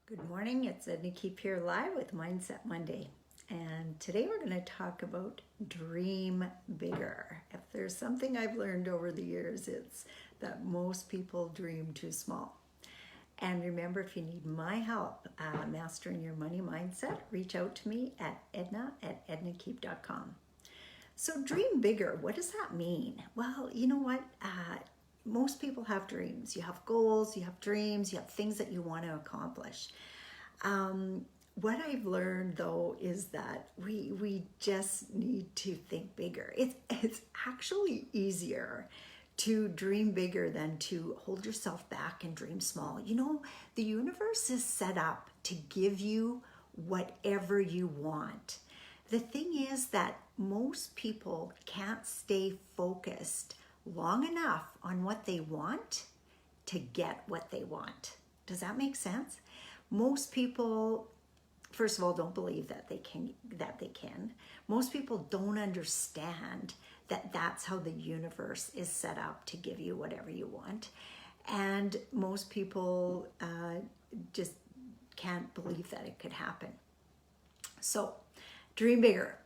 Good morning, it's Edna here live with Mindset Monday. And today we're going to talk about dream bigger. If there's something I've learned over the years, it's that most people dream too small. And remember, if you need my help mastering your money mindset, reach out to me at edna@ednakeep.com. So dream bigger, what does that mean? Well, you know what? Most people have dreams. You have goals, you have dreams, you have things that you want to accomplish. What I've learned though is that we just need to think bigger. It's actually easier to dream bigger than to hold yourself back and dream small. You know, the universe is set up to give you whatever you want. The thing is that most people can't stay focused long enough on what they want to get what they want. Does that make sense? Most people, first of all, don't believe that they can. Most people don't understand that that's how the universe is set up to give you whatever you want. And most people just can't believe that it could happen. So dream bigger.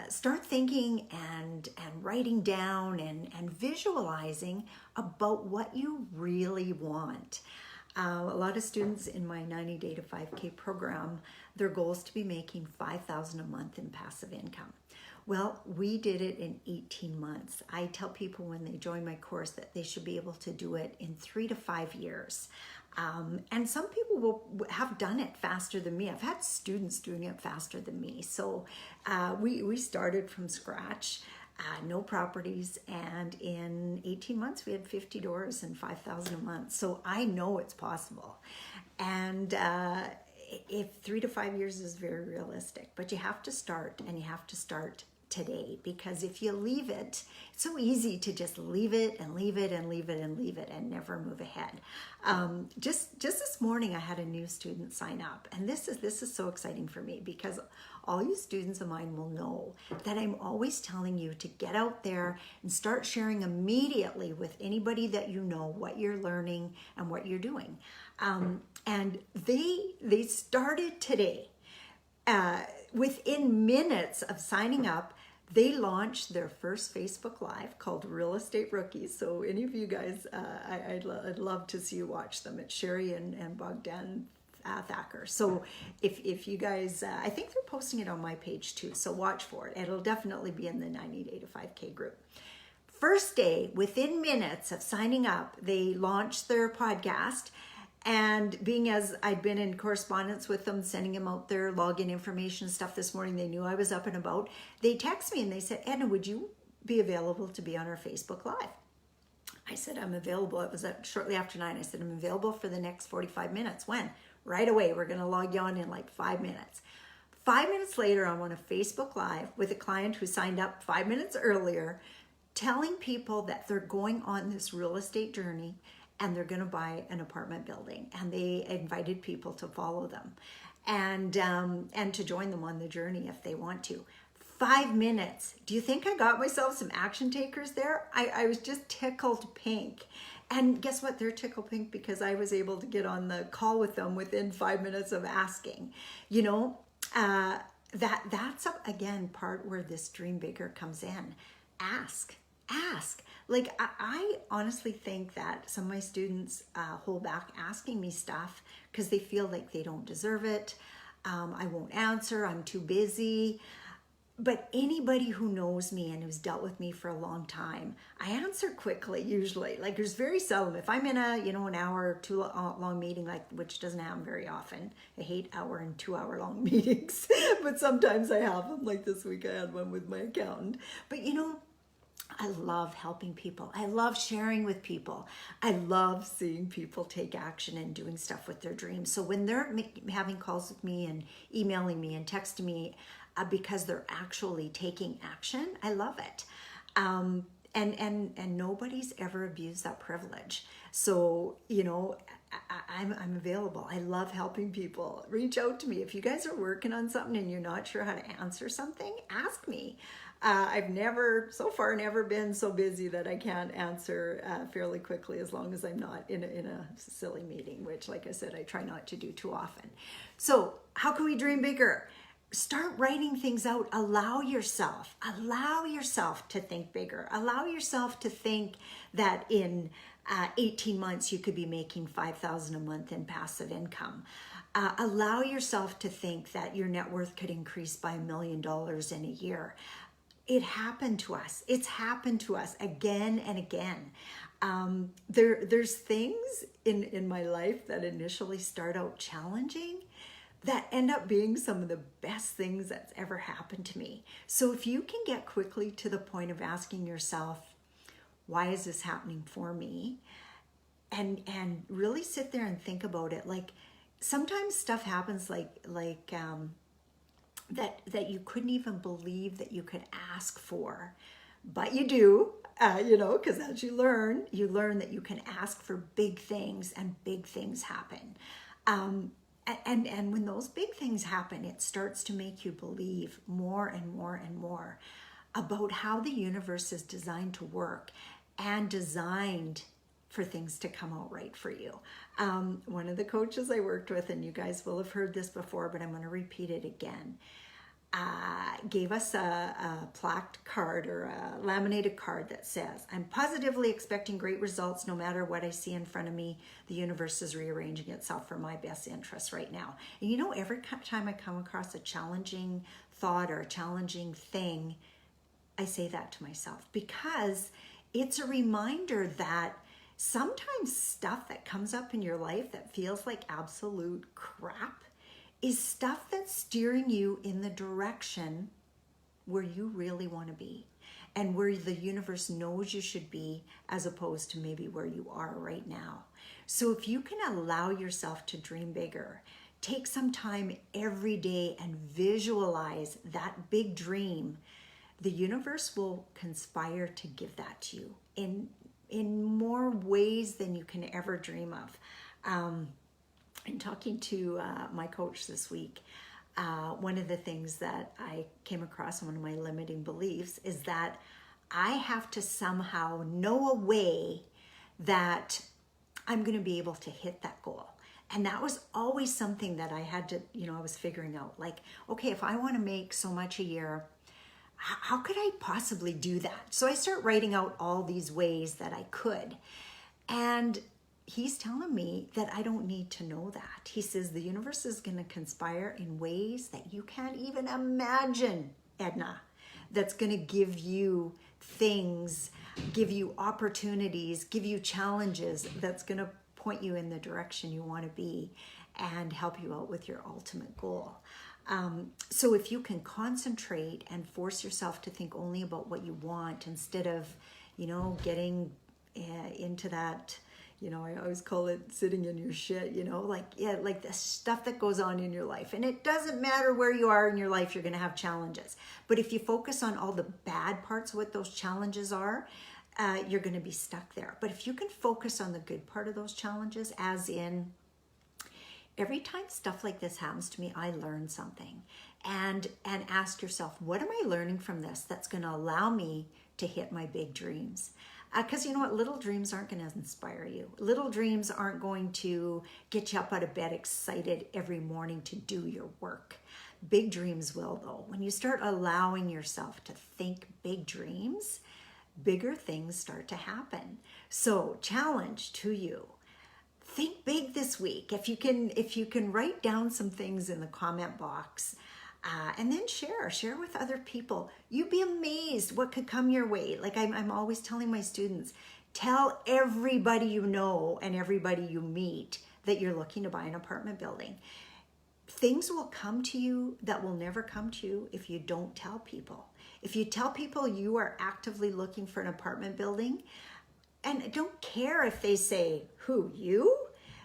Start thinking and writing down and visualizing about what you really want. A lot of students in my 90 Day to 5K program, their goal is to be making $5,000 a month in passive income. Well, we did it in 18 months. I tell people when they join my course that they should be able to do it in 3 to 5 years. And some people will have done it faster than me. I've had students doing it faster than me. So we started from scratch, no properties, and in 18 months we had 50 doors and $5,000 a month. So I know it's possible. And if 3 to 5 years is very realistic, but you have to start, and you have to start today, because if you leave it, it's so easy to just leave it and leave it and leave it and leave it and never move ahead. Just this morning I had a new student sign up, and this is so exciting for me, because all you students of mine will know that I'm always telling you to get out there and start sharing immediately with anybody that you know what you're learning and what you're doing. And they started today. Within minutes of signing up, they launched their first Facebook Live called Real Estate Rookies. So any of you guys, I'd love to see you watch them. It's Sherry and Bogdan Thacker. So if you guys, I think they're posting it on my page too, so watch for it. It'll definitely be in the 90 Day to 5K group. First day, within minutes of signing up, they launched their podcast. And being as I'd been in correspondence with them, sending them out their login information stuff this morning, they knew I was up and about. They text me and they said, Edna, would you be available to be on our Facebook Live? I said, I'm available. It was shortly after 9. I said, I'm available for the next 45 minutes. When? Right away. We're going to log you on in like 5 minutes. 5 minutes later, I'm on a Facebook Live with a client who signed up 5 minutes earlier, telling people that they're going on this real estate journey and they're going to buy an apartment building, and they invited people to follow them and to join them on the journey if they want to. 5 minutes. Do you think I got myself some action takers there? I was just tickled pink. And guess what? They're tickled pink because I was able to get on the call with them within 5 minutes of asking. You know, that's again part where this dream bigger comes in. Ask. Like, I honestly think that some of my students hold back asking me stuff because they feel like they don't deserve it. I won't answer. I'm too busy. But anybody who knows me and who's dealt with me for a long time, I answer quickly usually. Like, there's very seldom. If I'm in an hour or 2 long meeting, like, which doesn't happen very often. I hate hour and 2 hour long meetings, but sometimes I have them. Like this week I had one with my accountant. But I love helping people. I love sharing with people. I love seeing people take action and doing stuff with their dreams. So when they're having calls with me and emailing me and texting me because they're actually taking action, I love it. And nobody's ever abused that privilege. So, I'm available. I love helping people. Reach out to me. If you guys are working on something and you're not sure how to answer something, ask me. I've so far never been so busy that I can't answer fairly quickly as long as I'm not in a silly meeting, which, like I said, I try not to do too often. So how can we dream bigger? Start writing things out. Allow yourself to think bigger. Allow yourself to think that in 18 months you could be making $5,000 a month in passive income. Allow yourself to think that your net worth could increase by $1 million in a year. It happened to us. It's happened to us again and again. There's things in my life that initially start out challenging that end up being some of the best things that's ever happened to me. So if you can get quickly to the point of asking yourself, why is this happening for me? And really sit there and think about it. Like, sometimes stuff happens that you couldn't even believe that you could ask for, but you do, because as you learn that you can ask for big things and big things happen. And when those big things happen, it starts to make you believe more and more and more about how the universe is designed to work and designed for things to come out right for you. One of the coaches I worked with, and you guys will have heard this before, but I'm going to repeat it again, gave us a plaqued card or a laminated card that says, I'm positively expecting great results no matter what I see in front of me. The universe is rearranging itself for my best interests right now. And every time I come across a challenging thought or a challenging thing, I say that to myself, because it's a reminder that sometimes stuff that comes up in your life that feels like absolute crap is stuff that's steering you in the direction where you really want to be and where the universe knows you should be, as opposed to maybe where you are right now. So if you can allow yourself to dream bigger, take some time every day and visualize that big dream, the universe will conspire to give that to you in more ways than you can ever dream of. In talking to my coach this week, one of the things that I came across in one of my limiting beliefs is that I have to somehow know a way that I'm going to be able to hit that goal. And that was always something that I had to, I was figuring out, like, okay, if I want to make so much a year, how could I possibly do that? So I start writing out all these ways that I could. And he's telling me that I don't need to know that. He says the universe is going to conspire in ways that you can't even imagine, Edna, that's going to give you things, give you opportunities, give you challenges, that's going to point you in the direction you want to be and help you out with your ultimate goal. So if you can concentrate and force yourself to think only about what you want instead of, getting into that, I always call it sitting in your shit, like the stuff that goes on in your life. And it doesn't matter where you are in your life, you're going to have challenges. But if you focus on all the bad parts of what those challenges are, you're going to be stuck there. But if you can focus on the good part of those challenges, as in, every time stuff like this happens to me, I learn something. And ask yourself, what am I learning from this that's going to allow me to hit my big dreams? Because you know what? Little dreams aren't going to inspire you. Little dreams aren't going to get you up out of bed excited every morning to do your work. Big dreams will, though. When you start allowing yourself to think big dreams, bigger things start to happen. So, challenge to you. Think big this week. If you can write down some things in the comment box, and then share with other people. You'd be amazed what could come your way. Like I'm always telling my students, tell everybody you know and everybody you meet that you're looking to buy an apartment building. Things will come to you that will never come to you if you don't tell people. If you tell people you are actively looking for an apartment building, and don't care if they say, who, you?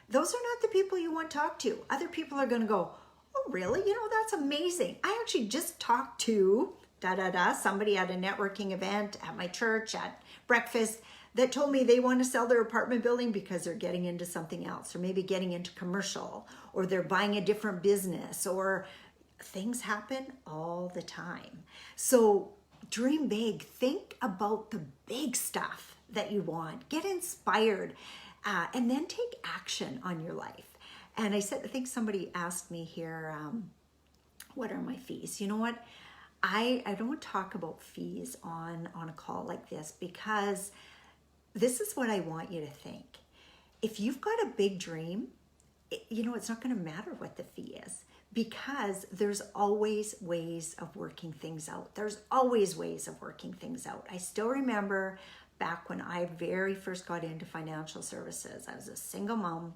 Those are not the people you want to talk to. Other people are going to go, oh, really? That's amazing. I actually just talked to somebody at a networking event, at my church, at breakfast, that told me they want to sell their apartment building because they're getting into something else, or maybe getting into commercial, or they're buying a different business, or things happen all the time. So dream big. Think about the big stuff that you want. Get inspired, and then take action on your life. And I think somebody asked me here, what are my fees? You know what? I don't talk about fees on a call like this, because this is what I want you to think. If you've got a big dream, it's not going to matter what the fee is, because there's always ways of working things out. There's always ways of working things out. I still remember back when I very first got into financial services. I was a single mom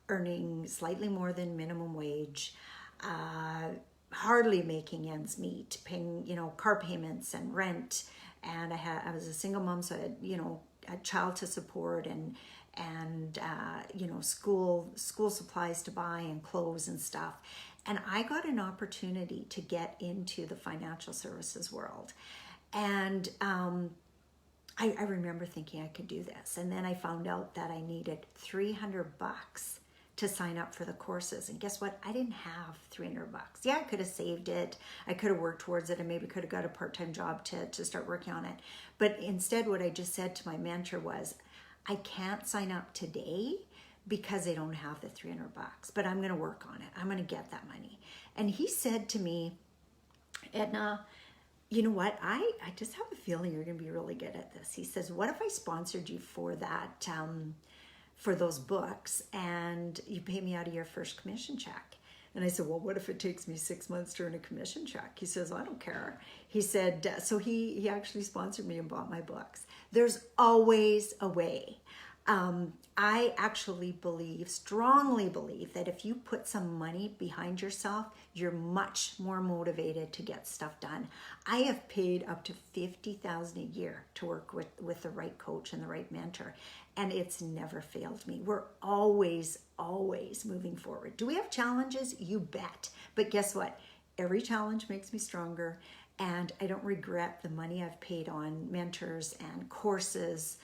earning slightly more than minimum wage, hardly making ends meet, paying, car payments and rent. And I was a single mom, so I had, a child to support and school supplies to buy and clothes and stuff. And I got an opportunity to get into the financial services world. And I remember thinking I could do this. And then I found out that I needed $300 to sign up for the courses. And guess what? I didn't have $300. Yeah, I could have saved it. I could have worked towards it, and maybe could have got a part-time job to start working on it. But instead, what I just said to my mentor was, I can't sign up today because I don't have the $300, but I'm going to work on it. I'm going to get that money. And he said to me, Edna, you know what? I just have a feeling you're going to be really good at this. He says, what if I sponsored you for that, for those books, and you pay me out of your first commission check? And I said, well, what if it takes me 6 months to earn a commission check? He says, I don't care. He said, so he actually sponsored me and bought my books. There's always a way. I actually strongly believe that if you put some money behind yourself, you're much more motivated to get stuff done. I have paid up to $50,000 a year to work with the right coach and the right mentor, and it's never failed me. We're always moving forward. Do we have challenges? You bet. But guess what? Every challenge makes me stronger, and I don't regret the money I've paid on mentors and courses.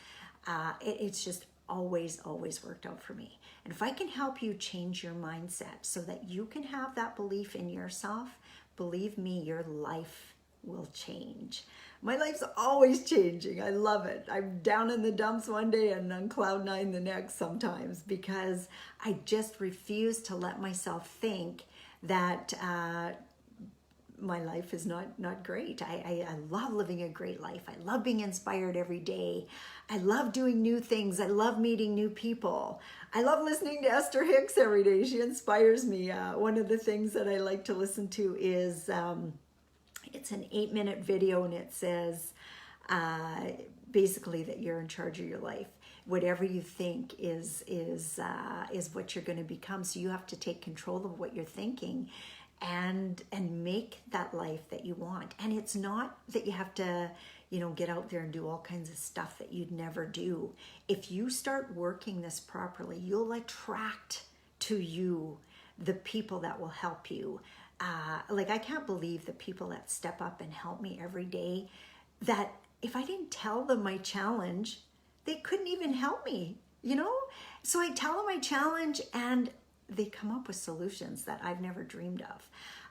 It's just always worked out for me. And if I can help you change your mindset so that you can have that belief in yourself, believe me, your life will change. My life's always changing. I love it. I'm down in the dumps one day and on cloud nine the next sometimes, because I just refuse to let myself think that my life is not great. I love living a great life. I love being inspired every day. I love doing new things. I love meeting new people. I love listening to Esther Hicks every day. She inspires me. One of the things that I like to listen to is, it's an 8-minute video, and it says basically that you're in charge of your life. Whatever you think is what you're going to become. So you have to take control of what you're thinking and make that life that you want. And it's not that you have to, get out there and do all kinds of stuff that you'd never do. If you start working this properly, you'll attract to you the people that will help you. I can't believe the people that step up and help me every day, that if I didn't tell them my challenge, they couldn't even help me, So I tell them my challenge, and they come up with solutions that I've never dreamed of.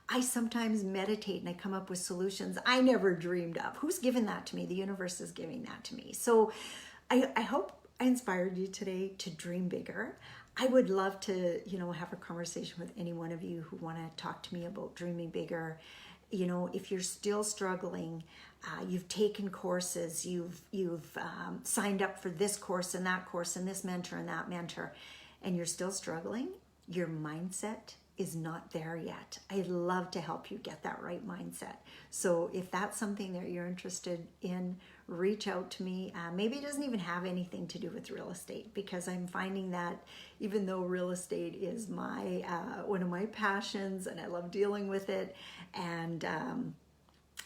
I sometimes meditate and I come up with solutions I never dreamed of. Who's given that to me? The universe is giving that to me. So I hope I inspired you today to dream bigger. I would love to, have a conversation with any one of you who want to talk to me about dreaming bigger. If you're still struggling, you've taken courses, you've signed up for this course and this mentor and that mentor, and you're still struggling, your mindset is not there yet. I'd love to help you get that right mindset. So if that's something that you're interested in, reach out to me. Maybe it doesn't even have anything to do with real estate, because I'm finding that even though real estate is my one of my passions, and I love dealing with it, and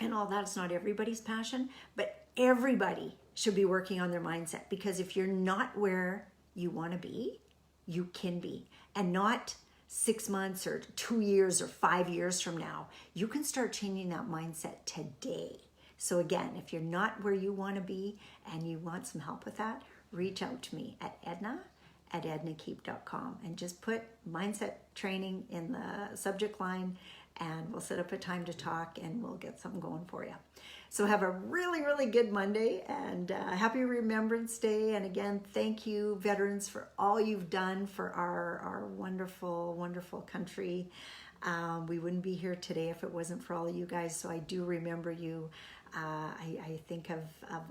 all that, it's not everybody's passion, but everybody should be working on their mindset, because if you're not where you want to be, you can be, and not 6 months or 2 years or 5 years from now. You can start changing that mindset today. So again, if you're not where you want to be and you want some help with that, reach out to me at edna@ednakeep.com, and just put mindset training in the subject line, and we'll set up a time to talk and we'll get something going for you. So have a really, really good Monday, and happy Remembrance Day. And again, thank you, veterans, for all you've done for our wonderful, wonderful country. We wouldn't be here today if it wasn't for all of you guys, so I do remember you. I think of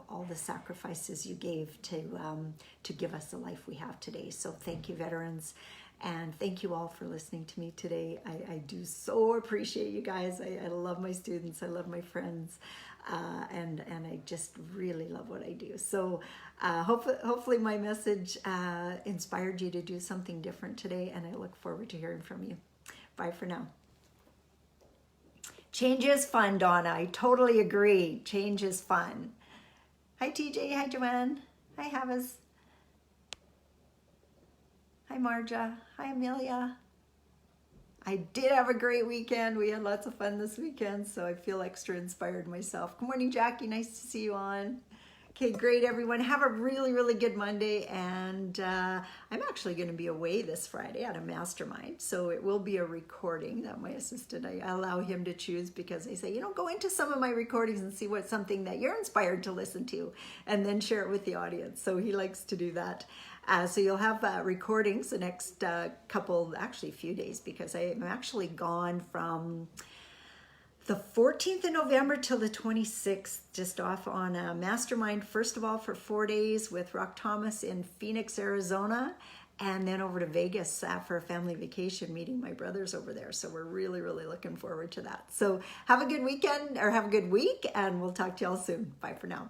all the sacrifices you gave to give us the life we have today. So thank you, veterans. And thank you all for listening to me today. I do so appreciate you guys. I love my students. I love my friends. And I just really love what I do. So hopefully my message inspired you to do something different today. And I look forward to hearing from you. Bye for now. Change is fun, Donna. I totally agree. Change is fun. Hi, TJ. Hi, Joanne. Hi, Havas. Hi, Marja. Hi, Amelia. I did have a great weekend. We had lots of fun this weekend, so I feel extra inspired myself. Good morning, Jackie. Nice to see you on. Okay, great, everyone. Have a really, really good Monday. And I'm actually going to be away this Friday at a mastermind. So it will be a recording that my assistant, I allow him to choose, because I say, go into some of my recordings and see what's something that you're inspired to listen to, and then share it with the audience. So he likes to do that. So you'll have recordings the next few days, because I'm actually gone from the 14th of November till the 26th, just off on a mastermind, first of all, for 4 days with Rock Thomas in Phoenix, Arizona, and then over to Vegas for a family vacation, meeting my brothers over there. So we're really, really looking forward to that. So have a good weekend, or have a good week, and we'll talk to y'all soon. Bye for now.